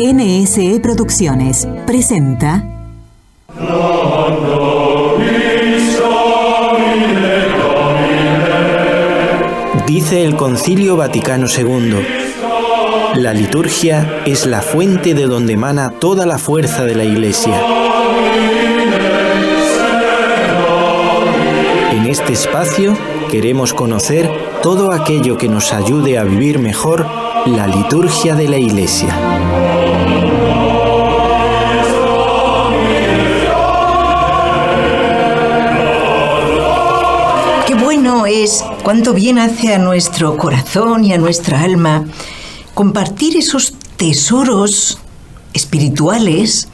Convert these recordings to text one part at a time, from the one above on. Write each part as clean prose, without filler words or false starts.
NSE Producciones presenta Dice el Concilio Vaticano II: la liturgia es la fuente de donde emana toda la fuerza de la Iglesia. En este espacio queremos conocer todo aquello que nos ayude a vivir mejor la liturgia de la Iglesia. Qué bueno es, cuánto bien hace a nuestro corazón y a nuestra alma compartir esos tesoros espirituales,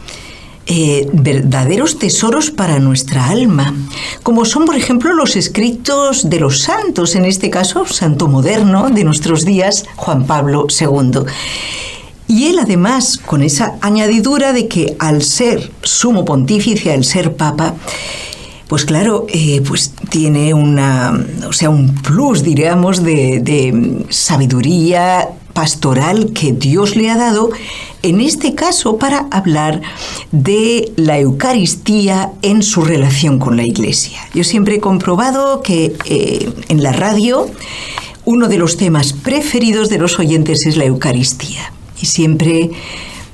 verdaderos tesoros para nuestra alma, como son, por ejemplo, los escritos de los santos, en este caso, santo moderno de nuestros días, Juan Pablo II. Y él, además, con esa añadidura de que al ser sumo pontífice, al ser papa, pues claro, pues tiene un plus, diríamos, de sabiduría pastoral que Dios le ha dado, en este caso para hablar de la Eucaristía en su relación con la Iglesia. Yo siempre he comprobado que en la radio uno de los temas preferidos de los oyentes es la Eucaristía, y siempre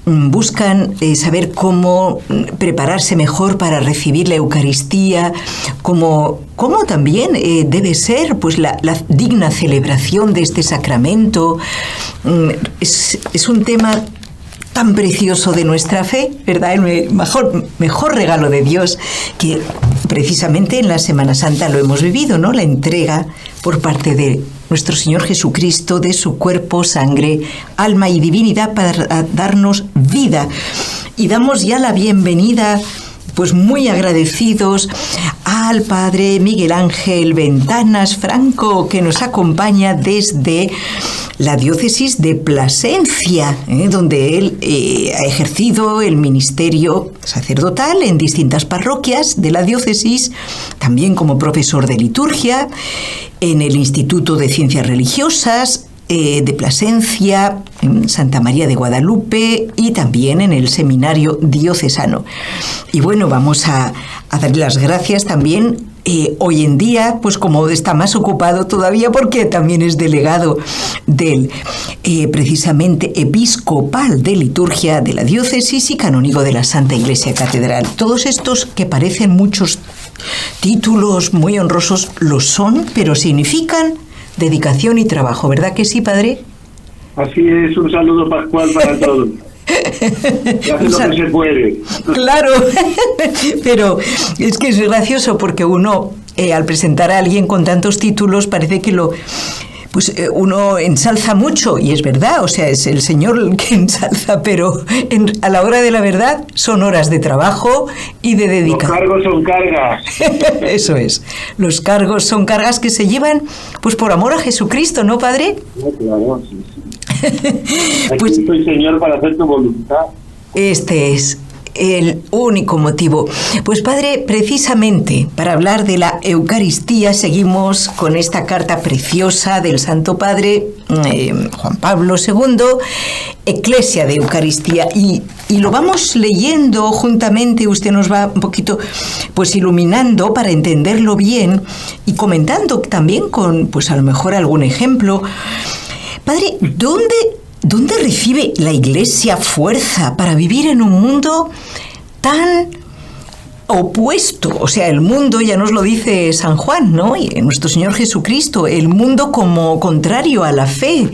buscan saber cómo prepararse mejor para recibir la Eucaristía, cómo también debe ser pues la digna celebración de este sacramento. Es un tema tan precioso de nuestra fe, ¿verdad? El mejor regalo de Dios, que precisamente en la Semana Santa lo hemos vivido, ¿no? La entrega por parte de nuestro Señor Jesucristo de su cuerpo, sangre, alma y divinidad para darnos vida. Y damos ya la bienvenida, pues muy agradecidos, al Padre Miguel Ángel Ventanas Franco, que nos acompaña desde la diócesis de Plasencia, donde él ha ejercido el ministerio sacerdotal en distintas parroquias de la diócesis, también como profesor de liturgia en el Instituto de Ciencias Religiosas de Plasencia, en Santa María de Guadalupe, y también en el Seminario Diocesano. Y bueno, vamos a darle las gracias también. Hoy en día, pues como está más ocupado todavía, porque también es delegado del precisamente episcopal de liturgia de la diócesis y canónigo de la Santa Iglesia Catedral. Todos estos que parecen muchos títulos muy honrosos lo son, pero significan dedicación y trabajo, ¿verdad que sí, padre? Así es, un saludo pascual para todos. Se hace lo que se puede. Claro, pero es que es gracioso porque uno, al presentar a alguien con tantos títulos, parece que uno ensalza mucho, y es verdad, o sea, es el Señor el que ensalza, pero a la hora de la verdad son horas de trabajo y de dedicación. Los cargos son cargas. Eso es, los cargos son cargas que se llevan pues por amor a Jesucristo, ¿no, padre? Claro, sí. Pues aquí estoy, Señor, para hacer tu voluntad. Este es el único motivo. Pues padre, precisamente para hablar de la Eucaristía seguimos con esta carta preciosa del Santo Padre Juan Pablo II, Eclesia de Eucaristía, y lo vamos leyendo juntamente. Usted nos va un poquito pues iluminando para entenderlo bien y comentando también con pues a lo mejor algún ejemplo. Padre, ¿dónde recibe la Iglesia fuerza para vivir en un mundo tan opuesto? O sea, el mundo, ya nos lo dice San Juan, ¿no? Y nuestro Señor Jesucristo, el mundo como contrario a la fe,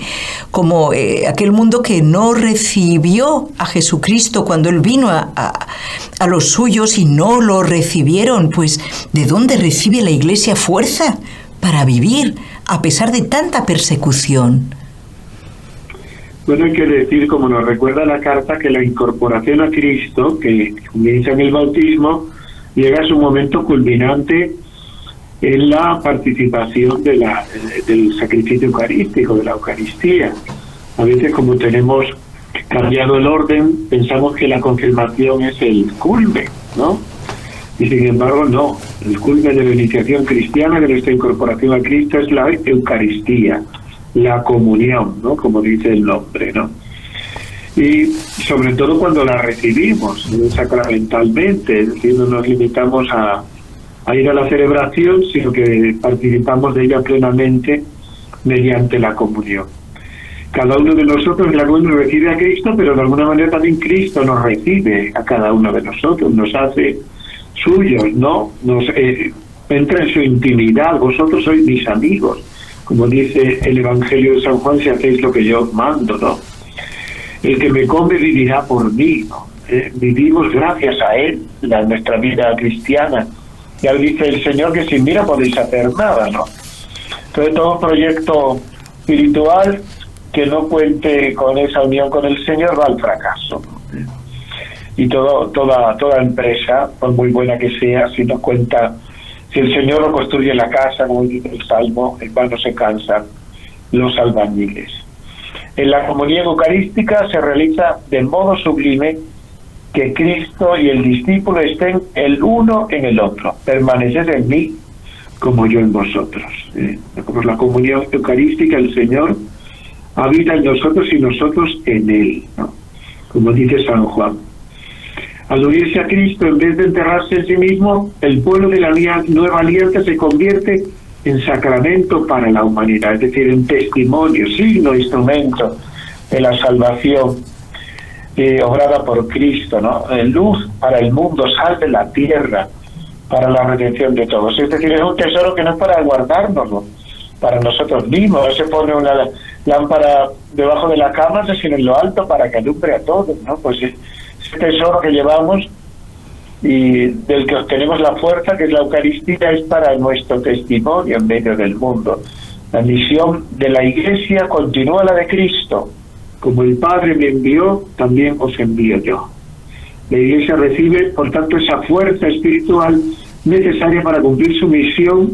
como aquel mundo que no recibió a Jesucristo cuando Él vino a los suyos y no lo recibieron. Pues, ¿de dónde recibe la Iglesia fuerza para vivir a pesar de tanta persecución? Bueno, hay que decir, como nos recuerda la carta, que la incorporación a Cristo, que comienza en el bautismo, llega a su momento culminante en la participación del sacrificio eucarístico, de la Eucaristía. A veces, como tenemos cambiado el orden, pensamos que la confirmación es el culmen, ¿no? Y sin embargo, no. El culmen de la iniciación cristiana, de nuestra incorporación a Cristo, es la Eucaristía, la comunión, ¿no? Como dice el nombre, ¿no? y sobre todo cuando la recibimos sacramentalmente, es decir, no nos limitamos a ir a la celebración, sino que participamos de ella plenamente mediante la comunión. Cada uno de nosotros en la comunión recibe a Cristo, pero de alguna manera también Cristo nos recibe a cada uno de nosotros, nos hace suyos, ¿no? Nos entra en su intimidad. Vosotros sois mis amigos, como dice el Evangelio de San Juan, si hacéis lo que yo os mando, ¿no? El que me come vivirá por mí, ¿no? Vivimos gracias a él, nuestra vida cristiana. Ya dice el Señor que sin mí no podéis hacer nada, ¿no? Entonces todo proyecto espiritual que no cuente con esa unión con el Señor va al fracaso, ¿no? Y toda empresa, por muy buena que sea, si no cuenta, si el Señor no construye la casa, como dice el Salmo, en vano se cansan los albañiles. En la comunión eucarística se realiza de modo sublime que Cristo y el discípulo estén el uno en el otro. Permaneced en mí como yo en vosotros. Por la comunión eucarística el Señor habita en nosotros y nosotros en Él, ¿no? Como dice San Juan. Al unirse a Cristo, en vez de enterrarse en sí mismo, el pueblo de la nueva alianza se convierte en sacramento para la humanidad, es decir, en testimonio, signo, instrumento de la salvación obrada por Cristo, ¿no? Luz para el mundo, sal de la tierra, para la redención de todos. Es decir, es un tesoro que no es para guardárnoslo para nosotros mismos. No se pone una lámpara debajo de la cama, sino en lo alto para que alumbre a todos, ¿no? Pues ese tesoro que llevamos y del que obtenemos la fuerza, que es la Eucaristía, es para nuestro testimonio en medio del mundo. La misión de la Iglesia continúa la de Cristo. Como el Padre me envió, también os envío yo. La Iglesia recibe, por tanto, esa fuerza espiritual necesaria para cumplir su misión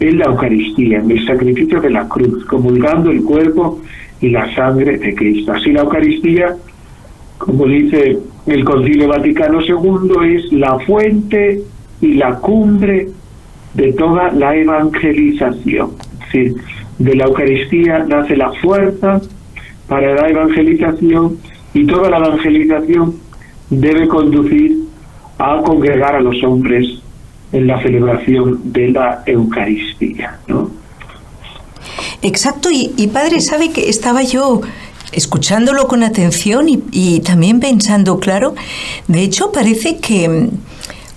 en la Eucaristía, en el sacrificio de la cruz, comulgando el cuerpo y la sangre de Cristo. Así la Eucaristía, como dice el Concilio Vaticano II, es la fuente y la cumbre de toda la evangelización. Es decir, de la Eucaristía nace la fuerza para la evangelización, y toda la evangelización debe conducir a congregar a los hombres en la celebración de la Eucaristía, ¿no? Exacto, y padre, sabe que estaba yo escuchándolo con atención y también pensando, claro, de hecho parece que,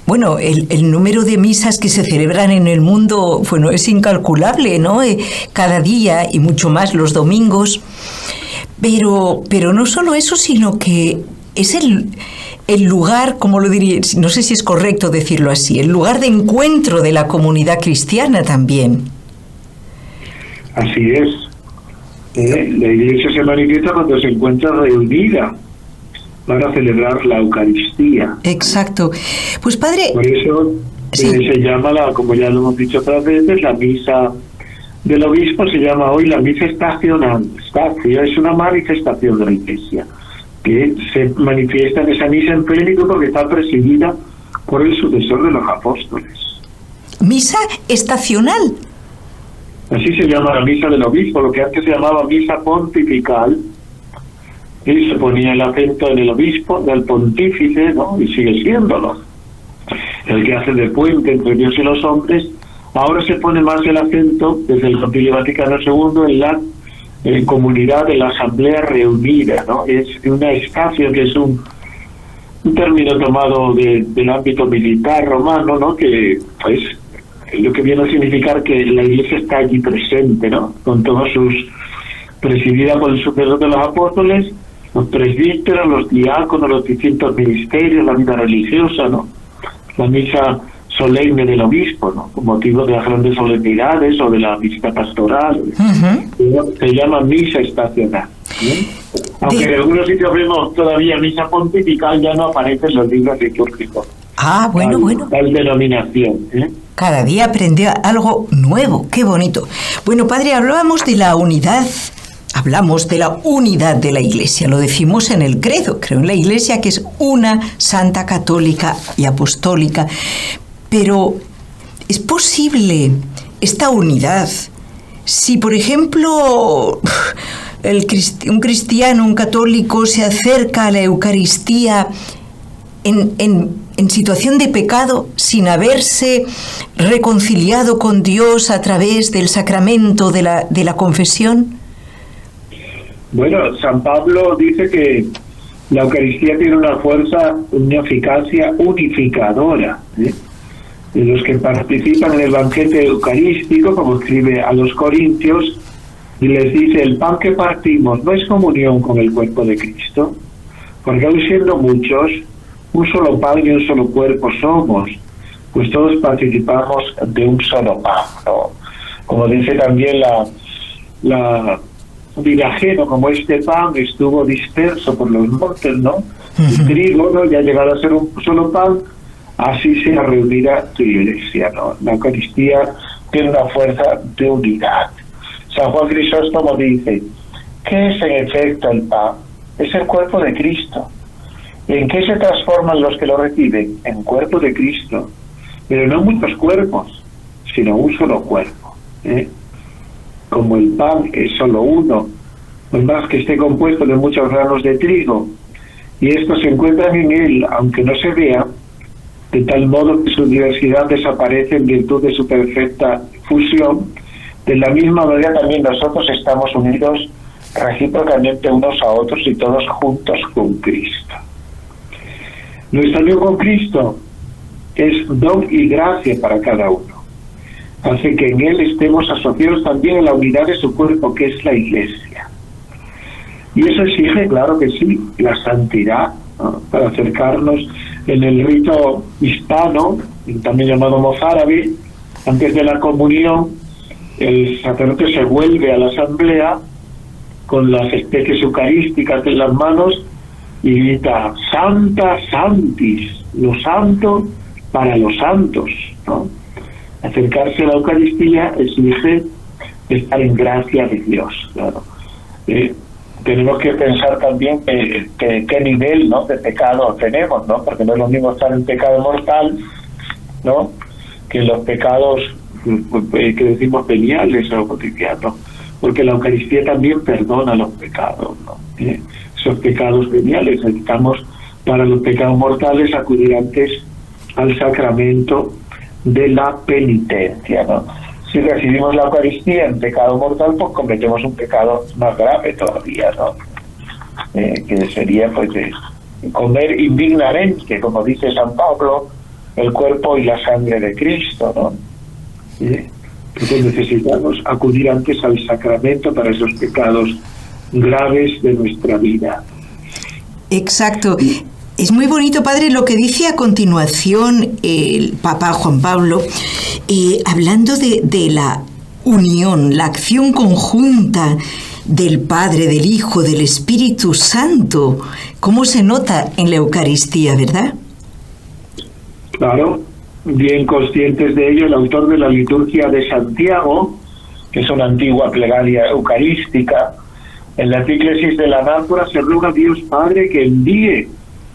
bueno, el número de misas que se celebran en el mundo, bueno, es incalculable, ¿no? Cada día y mucho más los domingos, pero no solo eso, sino que es el lugar, como lo diría, no sé si es correcto decirlo así, el lugar de encuentro de la comunidad cristiana también. Así es. La Iglesia se manifiesta cuando se encuentra reunida para celebrar la Eucaristía. Exacto. Pues padre... Por eso sí, se llama, como ya lo hemos dicho otras veces, la misa del obispo se llama hoy la misa estacional. Es una manifestación de la Iglesia que se manifiesta en esa misa en plénico porque está presidida por el sucesor de los apóstoles. ¿Misa estacional? Así se llama la misa del obispo, lo que antes se llamaba misa pontifical, y se ponía el acento en el obispo, del pontífice, ¿no? Y sigue siéndolo, el que hace de puente entre Dios y los hombres. Ahora se pone más el acento, desde el Concilio Vaticano II, en la comunidad de la asamblea reunida, ¿no? Es una estación, que es un término tomado del ámbito militar romano, ¿no? Que pues lo que viene a significar que la Iglesia está allí presente, ¿no? Con todos sus, presidida por el sucesor de los apóstoles, los presbíteros, los diáconos, los distintos ministerios, la vida religiosa, ¿no? La misa solemne del obispo, ¿no? Con motivo de las grandes solemnidades o de la visita pastoral. Se llama misa estacional, ¿no? Aunque en algunos sitios vemos todavía misa pontifical, ya no aparecen los libros litúrgicos. Ah, bueno. Tal denominación, Cada día aprendía algo nuevo, qué bonito. Bueno, padre, hablamos de la unidad de la Iglesia, lo decimos en el credo, creo en la Iglesia que es una, santa, católica y apostólica, pero ¿es posible esta unidad si, por ejemplo, un cristiano, un católico, se acerca a la Eucaristía en situación de pecado sin haberse reconciliado con Dios a través del sacramento de la confesión? Bueno, San Pablo dice que la Eucaristía tiene una fuerza, una eficacia unificadora, ¿eh? De los que participan en el banquete eucarístico, como escribe a los Corintios, y les dice: el pan que partimos no es comunión con el cuerpo de Cristo, porque aun siendo muchos, un solo pan y un solo cuerpo somos, pues todos participamos de un solo pan, ¿no? Como dice también la Virageno, como este pan estuvo disperso por los montes, ¿no? El trigo, ¿no? Ya ha llegado a ser un solo pan, así se reunirá tu iglesia, ¿no? La Eucaristía tiene una fuerza de unidad. San Juan Crisóstomo dice: ¿qué es en efecto el pan? Es el cuerpo de Cristo. ¿En qué se transforman los que lo reciben? En cuerpo de Cristo. Pero no muchos cuerpos, sino un solo cuerpo, ¿eh? Como el pan es solo uno, por más que esté compuesto de muchos granos de trigo, y estos se encuentran en él, aunque no se vea, de tal modo que su diversidad desaparece en virtud de su perfecta fusión. De la misma manera también nosotros estamos unidos recíprocamente unos a otros y todos juntos con Cristo. Nuestra unión con Cristo es don y gracia para cada uno. Hace que en él estemos asociados también a la unidad de su cuerpo, que es la Iglesia. Y eso exige, claro que sí, la santidad, ¿no? Para acercarnos en el rito hispano, también llamado mozárabe, antes de la comunión, el sacerdote se vuelve a la asamblea con las especies eucarísticas en las manos y grita: Santa Santis, lo santo para los santos, ¿no? Acercarse a la Eucaristía exige estar en gracia de Dios, claro. Tenemos que pensar también qué nivel, ¿no?, de pecado tenemos, ¿no? Porque no es lo mismo estar en pecado mortal, ¿no?, que los pecados que decimos veniales o cotidianos, porque la Eucaristía también perdona los pecados, ¿no? Esos pecados veniales. Necesitamos, para los pecados mortales, acudir antes al sacramento de la penitencia, ¿no? Si recibimos la Eucaristía en pecado mortal, pues cometemos un pecado más grave todavía, ¿no? Que sería, pues, de comer indignamente, como dice San Pablo, el cuerpo y la sangre de Cristo, ¿no? Entonces necesitamos acudir antes al sacramento para esos pecados graves de nuestra vida. Exacto. Es muy bonito, padre, lo que dice a continuación el Papa Juan Pablo, hablando de la unión, la acción conjunta del Padre, del Hijo, del Espíritu Santo. ¿Cómo se nota en la Eucaristía, verdad? Claro, bien conscientes de ello, el autor de la liturgia de Santiago, que es una antigua plegaria eucarística, en la epíclesis de la Námpora se ruega a Dios Padre que envíe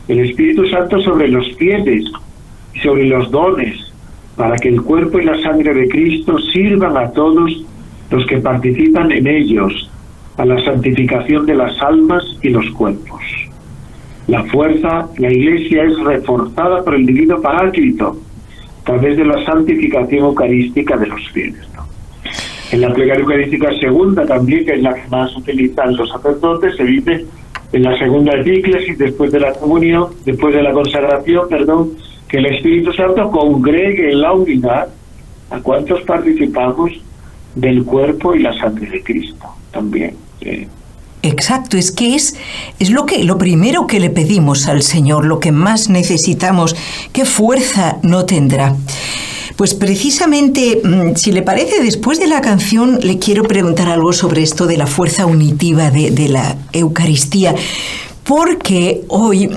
el Espíritu Santo sobre los fieles y sobre los dones, para que el cuerpo y la sangre de Cristo sirvan a todos los que participan en ellos, a la santificación de las almas y los cuerpos. La fuerza, la Iglesia es reforzada por el Divino Paráclito, a través de la santificación eucarística de los fieles, ¿no? En la plegaria eucarística segunda también, que es la que más utilizan los sacerdotes, se dice en la segunda epíclesis, después de la comunión, después de la consagración, que el Espíritu Santo congregue en la unidad a cuantos participamos del cuerpo y la sangre de Cristo también. Exacto, es que es lo primero que le pedimos al Señor, lo que más necesitamos. ¿Qué fuerza no tendrá? Pues precisamente, si le parece, después de la canción le quiero preguntar algo sobre esto de la fuerza unitiva de la Eucaristía, porque hoy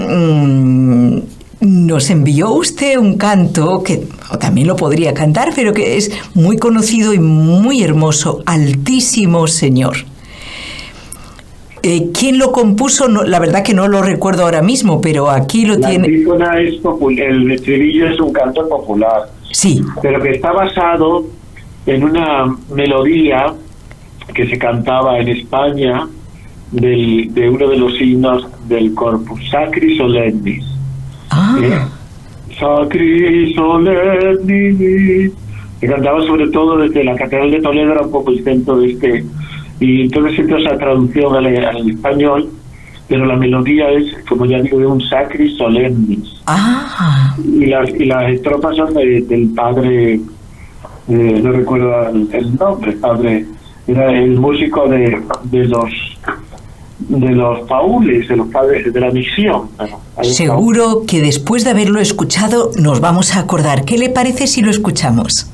nos envió usted un canto que también lo podría cantar, pero que es muy conocido y muy hermoso, Altísimo Señor. ¿Quién lo compuso? No, la verdad que no lo recuerdo ahora mismo, pero aquí lo tiene. La antífona es popular, el estribillo es un canto popular. Sí. Pero que está basado en una melodía que se cantaba en España de uno de los himnos del Corpus, Sacri Solemnis. Sacri Solemnis, que cantaba sobre todo desde la Catedral de Toledo, era un poco el centro de este, y entonces hizo esa traducción al español, pero la melodía es, como ya digo, de un Sacri Solemnis. Y las estrofas son del padre, no recuerdo el nombre, padre, era el músico de los paules, de los padres de la misión. Seguro que después de haberlo escuchado nos vamos a acordar. ¿Qué le parece si lo escuchamos?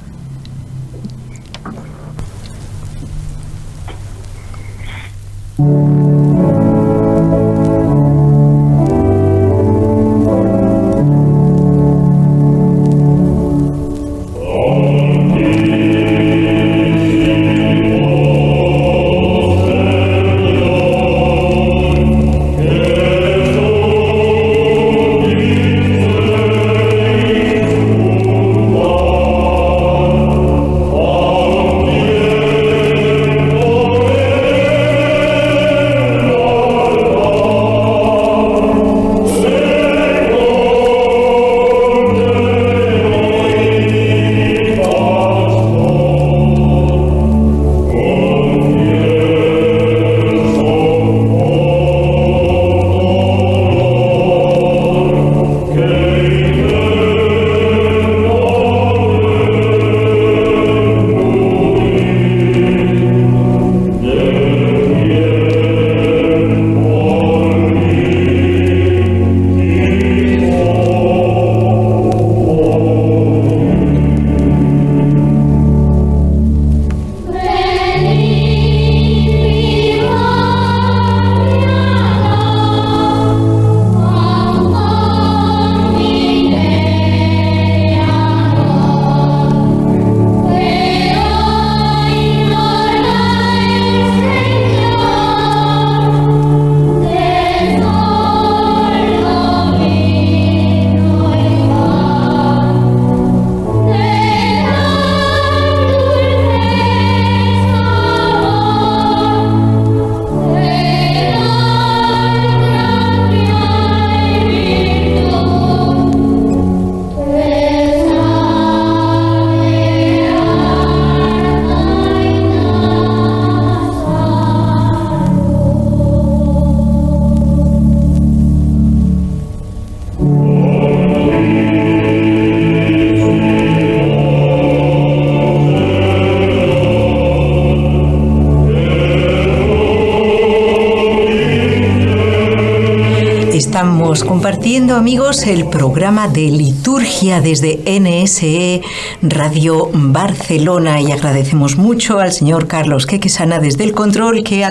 Estamos compartiendo, amigos, el programa de liturgia desde NSE Radio Barcelona y agradecemos mucho al señor Carlos Quequesana desde el control que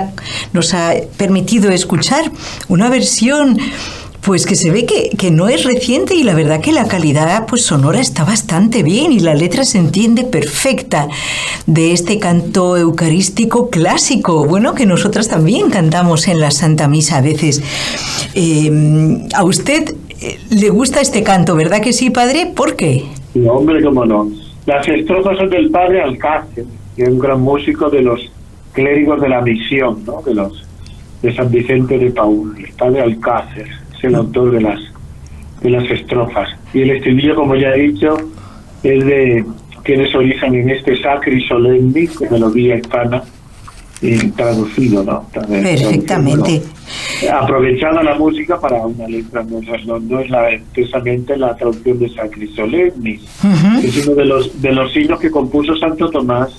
nos ha permitido escuchar una versión pues que se ve que no es reciente y la verdad que la calidad pues sonora está bastante bien y la letra se entiende perfecta de este canto eucarístico clásico, bueno, que nosotras también cantamos en la Santa Misa a veces. A usted le gusta este canto, ¿verdad que sí, padre? ¿Por qué? Sí, hombre, cómo no. Las estrofas son del padre Alcácer, que es un gran músico de los clérigos de la misión, ¿no? De San Vicente de Paúl. El padre Alcácer es el autor de las estrofas. Y el estribillo, como ya he dicho, tiene su origen en este Sacri Solemni, que melodía hispana, traducido, ¿no? Perfectamente. Aprovechada la música para una letra, no es precisamente la traducción de Sacri Solemnis, es uno de los signos que compuso Santo Tomás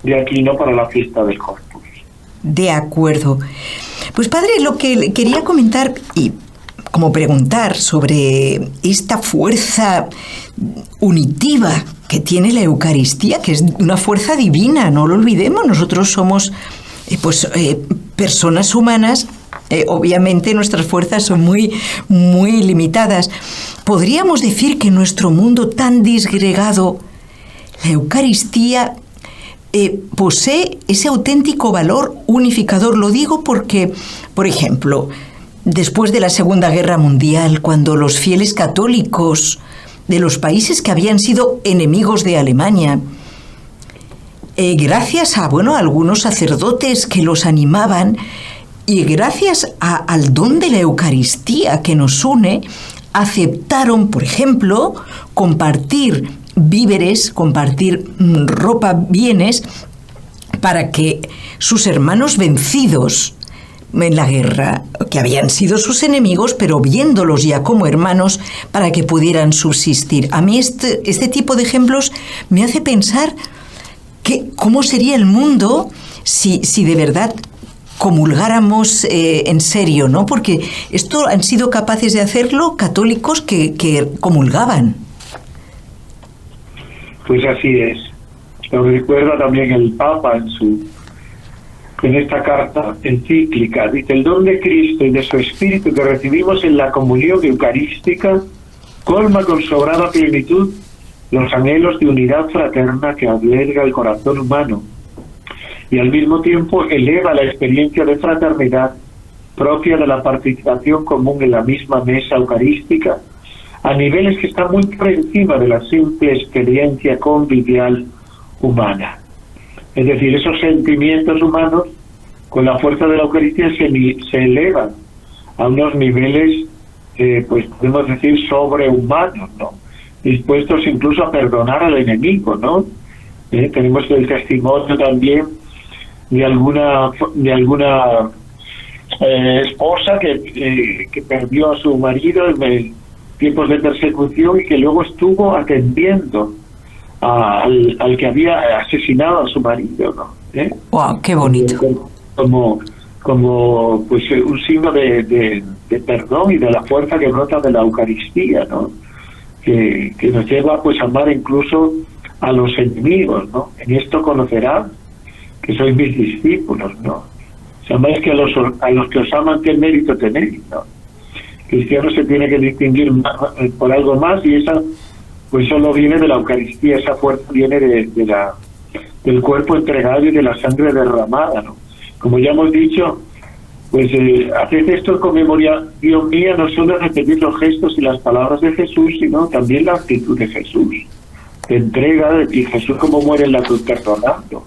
de Aquino para la fiesta del Corpus. De acuerdo. Pues padre, lo que quería comentar y como preguntar sobre esta fuerza unitiva que tiene la Eucaristía, que es una fuerza divina, no lo olvidemos, nosotros somos personas humanas, obviamente nuestras fuerzas son muy, muy limitadas. Podríamos decir que en nuestro mundo tan disgregado, la Eucaristía posee ese auténtico valor unificador. Lo digo porque, por ejemplo, después de la Segunda Guerra Mundial, cuando los fieles católicos de los países que habían sido enemigos de Alemania, gracias a algunos sacerdotes que los animaban, y gracias al don de la Eucaristía que nos une, aceptaron, por ejemplo, compartir víveres, compartir ropa, bienes, para que sus hermanos vencidos en la guerra, que habían sido sus enemigos, pero viéndolos ya como hermanos, para que pudieran subsistir. A mí este tipo de ejemplos me hace pensar cómo sería el mundo si de verdad comulgáramos en serio, ¿no? Porque esto han sido capaces de hacerlo católicos que comulgaban. Pues así es. Lo recuerda también el Papa en esta carta encíclica. Dice: el don de Cristo y de su Espíritu que recibimos en la comunión eucarística colma con sobrada plenitud los anhelos de unidad fraterna que alberga el corazón humano, y al mismo tiempo eleva la experiencia de fraternidad propia de la participación común en la misma mesa eucarística a niveles que están muy por encima de la simple experiencia convivial humana. Es decir, esos sentimientos humanos con la fuerza de la Eucaristía se elevan a unos niveles, pues podemos decir, sobrehumanos, ¿no? Dispuestos incluso a perdonar al enemigo, ¿no? Tenemos el testimonio también de alguna esposa que perdió a su marido en tiempos de persecución y que luego estuvo atendiendo al que había asesinado a su marido, ¿no? ¡Wow! ¡Qué bonito! Como pues un signo de perdón y de la fuerza que brota de la Eucaristía, ¿no? Que nos lleva pues a amar incluso a los enemigos, ¿no? En esto conocerán que sois mis discípulos, ¿no? Sabéis que a los que os aman, ¿qué mérito tenéis, no? Cristiano se tiene que distinguir por algo más, y esa pues solo viene de la Eucaristía, esa fuerza viene del cuerpo entregado y de la sangre derramada, ¿no? Como ya hemos dicho, pues haced esto en conmemoración mía, no solo repetir los gestos y las palabras de Jesús, sino también la actitud de Jesús, de entrega, y Jesús como muere en la cruz perdonando.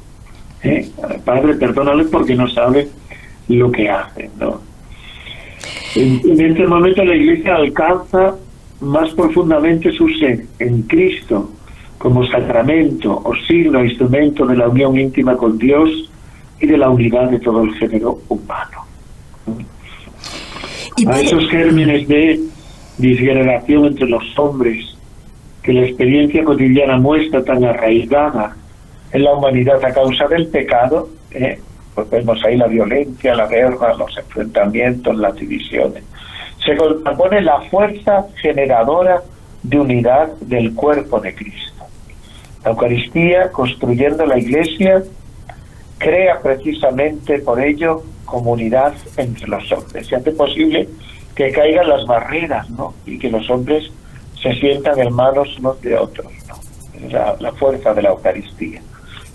Padre, perdónales porque no saben lo que hacen, ¿no? En este momento la Iglesia alcanza más profundamente su ser en Cristo como sacramento o signo, instrumento de la unión íntima con Dios y de la unidad de todo el género humano. A esos gérmenes de disgregación entre los hombres que la experiencia cotidiana muestra tan arraigada en la humanidad a causa del pecado, pues vemos ahí la violencia, la guerra, los enfrentamientos, las divisiones. Se contrapone la fuerza generadora de unidad del cuerpo de Cristo. La Eucaristía, construyendo la Iglesia, crea precisamente por ello comunidad entre los hombres. Se hace posible que caigan las barreras, ¿no? Y que los hombres se sientan hermanos unos de otros, ¿no? Es la fuerza de la Eucaristía.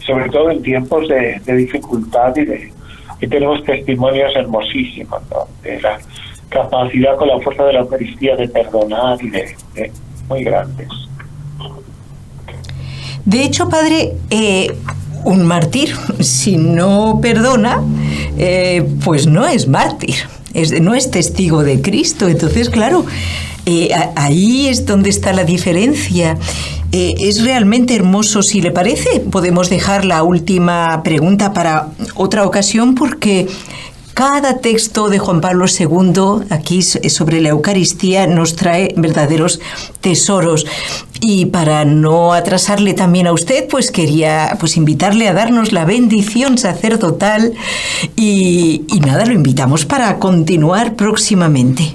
Sobre todo en tiempos de dificultad y tenemos testimonios hermosísimos, ¿no? De la capacidad con la fuerza de la Eucaristía de perdonar y de muy grandes. De hecho, Padre, un mártir, si no perdona, pues no es mártir, no es testigo de Cristo. Entonces, claro, ahí es donde está la diferencia. Es realmente hermoso. Si le parece, podemos dejar la última pregunta para otra ocasión, porque cada texto de Juan Pablo II, aquí sobre la Eucaristía, nos trae verdaderos tesoros. Y para no atrasarle también a usted, pues quería invitarle a darnos la bendición sacerdotal y nada, lo invitamos para continuar próximamente.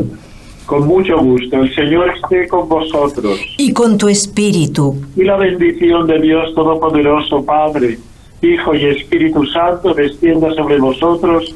Con mucho gusto. El Señor esté con vosotros. Y con tu espíritu. Y la bendición de Dios Todopoderoso, Padre, Hijo y Espíritu Santo, descienda sobre vosotros